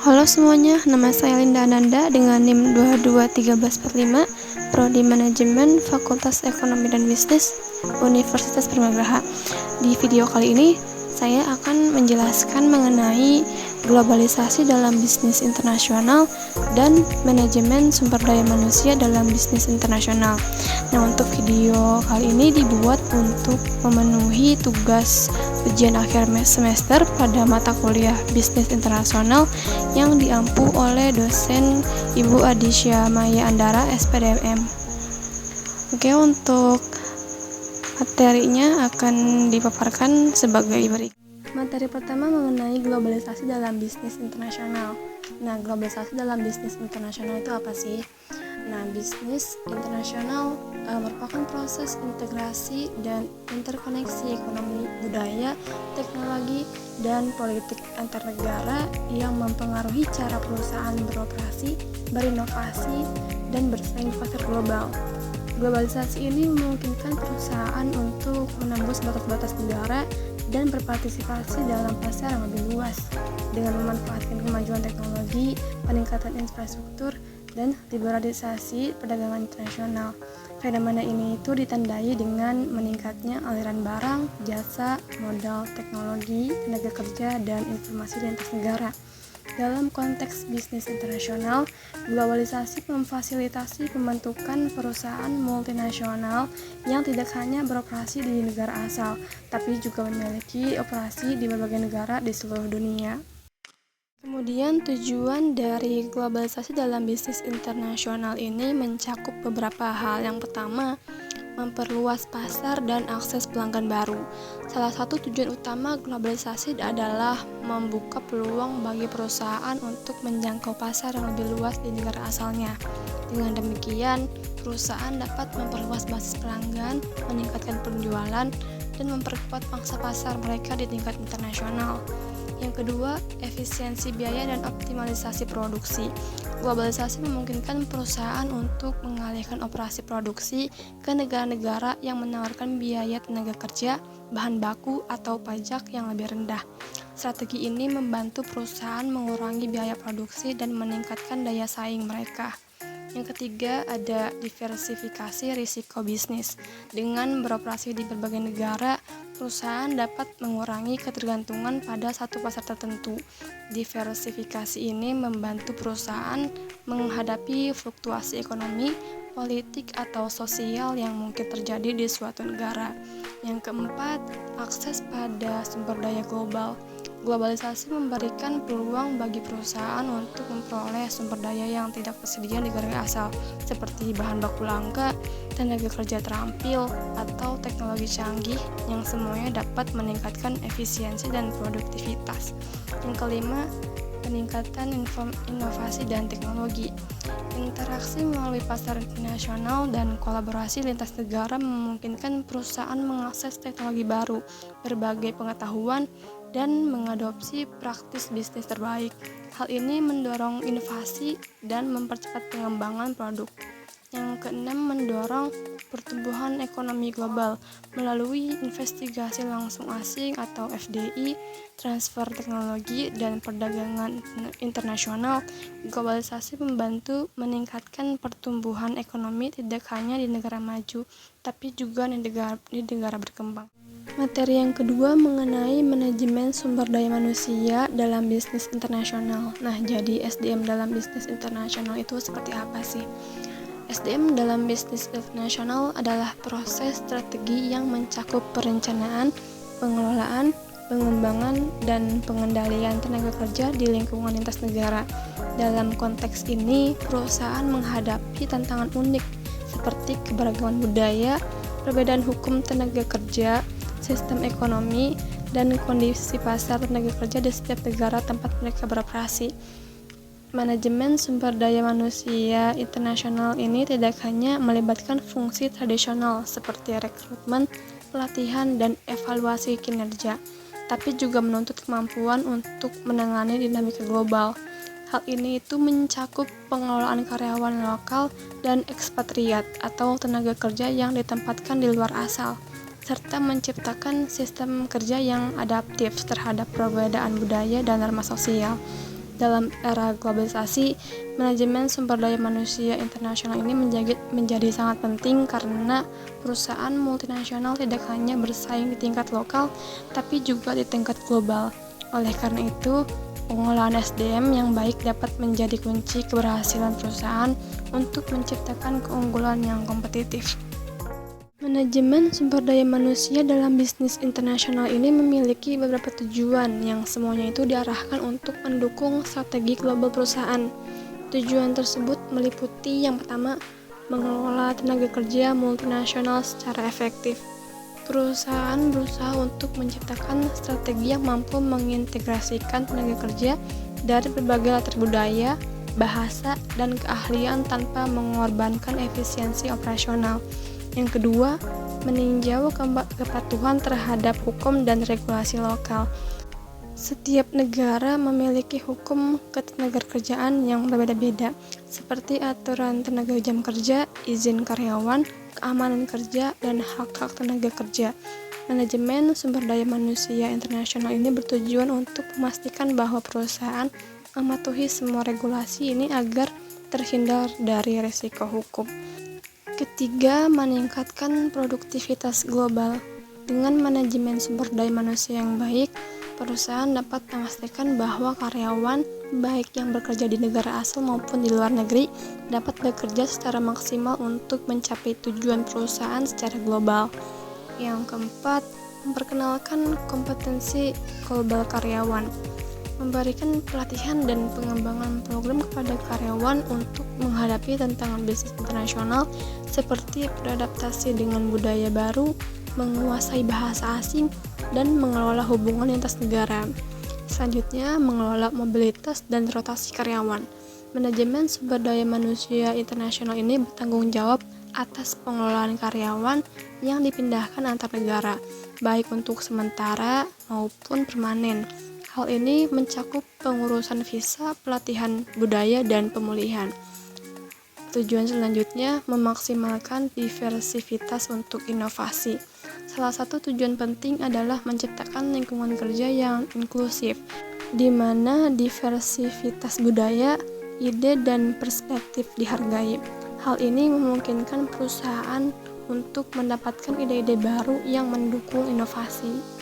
Halo semuanya, nama saya Linda Ananda dengan NIM 221345, Prodi Manajemen Fakultas Ekonomi dan Bisnis, Universitas Permageraha. Di video kali ini, saya akan menjelaskan mengenai globalisasi dalam bisnis internasional dan manajemen sumber daya manusia dalam bisnis internasional. Nah, untuk video kali ini dibuat untuk memenuhi tugas ujian akhir semester pada mata kuliah bisnis internasional yang diampu oleh dosen Ibu Adisya Maya Andara, SPDM. Oke, untuk materinya akan dipaparkan sebagai berikut. Materi pertama mengenai globalisasi dalam bisnis internasional. Nah, globalisasi dalam bisnis internasional itu apa sih? Nah, bisnis internasional merupakan proses integrasi dan interkoneksi ekonomi, budaya, teknologi, dan politik antar negara yang mempengaruhi cara perusahaan beroperasi, berinovasi, dan bersaing di pasar global. Globalisasi ini memungkinkan perusahaan untuk menembus batas-batas negara dan berpartisipasi dalam pasar yang lebih luas dengan memanfaatkan kemajuan teknologi, peningkatan infrastruktur, dan liberalisasi perdagangan internasional. Fenomena ini itu ditandai dengan meningkatnya aliran barang, jasa, modal, teknologi, tenaga kerja, dan informasi lintas negara. Dalam konteks bisnis internasional, globalisasi memfasilitasi pembentukan perusahaan multinasional yang tidak hanya beroperasi di negara asal, tapi juga memiliki operasi di berbagai negara di seluruh dunia. Kemudian tujuan dari globalisasi dalam bisnis internasional ini mencakup beberapa hal. Yang pertama, memperluas pasar dan akses pelanggan baru. Salah satu tujuan utama globalisasi adalah membuka peluang bagi perusahaan untuk menjangkau pasar yang lebih luas di negara asalnya. Dengan demikian, perusahaan dapat memperluas basis pelanggan, meningkatkan penjualan, dan memperkuat pangsa pasar mereka di tingkat internasional. Yang kedua, efisiensi biaya dan optimalisasi produksi. Globalisasi memungkinkan perusahaan untuk mengalihkan operasi produksi ke negara-negara yang menawarkan biaya tenaga kerja, bahan baku, atau pajak yang lebih rendah. Strategi ini membantu perusahaan mengurangi biaya produksi dan meningkatkan daya saing mereka. Yang ketiga, ada diversifikasi risiko bisnis. Dengan beroperasi di berbagai negara, perusahaan dapat mengurangi ketergantungan pada satu pasar tertentu. Diversifikasi ini membantu perusahaan menghadapi fluktuasi ekonomi, politik, atau sosial yang mungkin terjadi di suatu negara. Yang keempat, akses pada sumber daya global. Globalisasi memberikan peluang bagi perusahaan untuk memperoleh sumber daya yang tidak tersedia di negara asal, seperti bahan baku langka, tenaga kerja terampil, atau teknologi canggih yang semuanya dapat meningkatkan efisiensi dan produktivitas. Yang kelima, peningkatan inovasi dan teknologi. Interaksi melalui pasar internasional dan kolaborasi lintas negara memungkinkan perusahaan mengakses teknologi baru, berbagai pengetahuan, dan mengadopsi praktis bisnis terbaik. Hal ini mendorong inovasi dan mempercepat pengembangan produk. Yang keenam, mendorong pertumbuhan ekonomi global melalui investigasi langsung asing atau FDI, transfer teknologi, dan perdagangan internasional. Globalisasi membantu meningkatkan pertumbuhan ekonomi tidak hanya di negara maju, tapi juga di negara berkembang. Materi yang kedua mengenai manajemen sumber daya manusia dalam bisnis internasional. Nah, jadi SDM dalam bisnis internasional itu seperti apa sih? SDM dalam bisnis internasional adalah proses strategi yang mencakup perencanaan, pengelolaan, pengembangan, dan pengendalian tenaga kerja di lingkungan lintas negara. Dalam konteks ini, perusahaan menghadapi tantangan unik seperti keberagaman budaya, perbedaan hukum tenaga kerja, sistem ekonomi, dan kondisi pasar tenaga kerja di setiap negara tempat mereka beroperasi. Manajemen sumber daya manusia internasional ini tidak hanya melibatkan fungsi tradisional seperti rekrutmen, pelatihan, dan evaluasi kinerja, tapi juga menuntut kemampuan untuk menangani dinamika global. Hal ini itu mencakup pengelolaan karyawan lokal dan ekspatriat atau tenaga kerja yang ditempatkan di luar asal, serta menciptakan sistem kerja yang adaptif terhadap perbedaan budaya dan norma sosial. Dalam era globalisasi, manajemen sumber daya manusia internasional ini menjadi sangat penting karena perusahaan multinasional tidak hanya bersaing di tingkat lokal, tapi juga di tingkat global. Oleh karena itu, pengolahan SDM yang baik dapat menjadi kunci keberhasilan perusahaan untuk menciptakan keunggulan yang kompetitif. Manajemen sumber daya manusia dalam bisnis internasional ini memiliki beberapa tujuan yang semuanya itu diarahkan untuk mendukung strategi global perusahaan. Tujuan tersebut meliputi yang pertama, mengelola tenaga kerja multinasional secara efektif. Perusahaan berusaha untuk menciptakan strategi yang mampu mengintegrasikan tenaga kerja dari berbagai latar budaya, bahasa, dan keahlian tanpa mengorbankan efisiensi operasional. Yang kedua, meninjau kepatuhan terhadap hukum dan regulasi lokal. Setiap negara memiliki hukum ketenagakerjaan yang berbeda-beda, seperti aturan tenaga jam kerja, izin karyawan, keamanan kerja, dan hak-hak tenaga kerja. Manajemen sumber daya manusia internasional ini bertujuan untuk memastikan bahwa perusahaan mematuhi semua regulasi ini agar terhindar dari risiko hukum. Ketiga, meningkatkan produktivitas global. Dengan manajemen sumber daya manusia yang baik, perusahaan dapat memastikan bahwa karyawan, baik yang bekerja di negara asal maupun di luar negeri, dapat bekerja secara maksimal untuk mencapai tujuan perusahaan secara global. Yang keempat, memperkenalkan kompetensi global karyawan. Memberikan pelatihan dan pengembangan program kepada karyawan untuk menghadapi tantangan bisnis internasional seperti beradaptasi dengan budaya baru, menguasai bahasa asing, dan mengelola hubungan lintas negara. Selanjutnya, mengelola mobilitas dan rotasi karyawan. Manajemen sumber daya manusia internasional ini bertanggung jawab atas pengelolaan karyawan yang dipindahkan antar negara, baik untuk sementara maupun permanen. Hal ini mencakup pengurusan visa, pelatihan budaya, dan pemulihan. Tujuan selanjutnya, memaksimalkan diversitas untuk inovasi. Salah satu tujuan penting adalah menciptakan lingkungan kerja yang inklusif, di mana diversitas budaya, ide, dan perspektif dihargai. Hal ini memungkinkan perusahaan untuk mendapatkan ide-ide baru yang mendukung inovasi.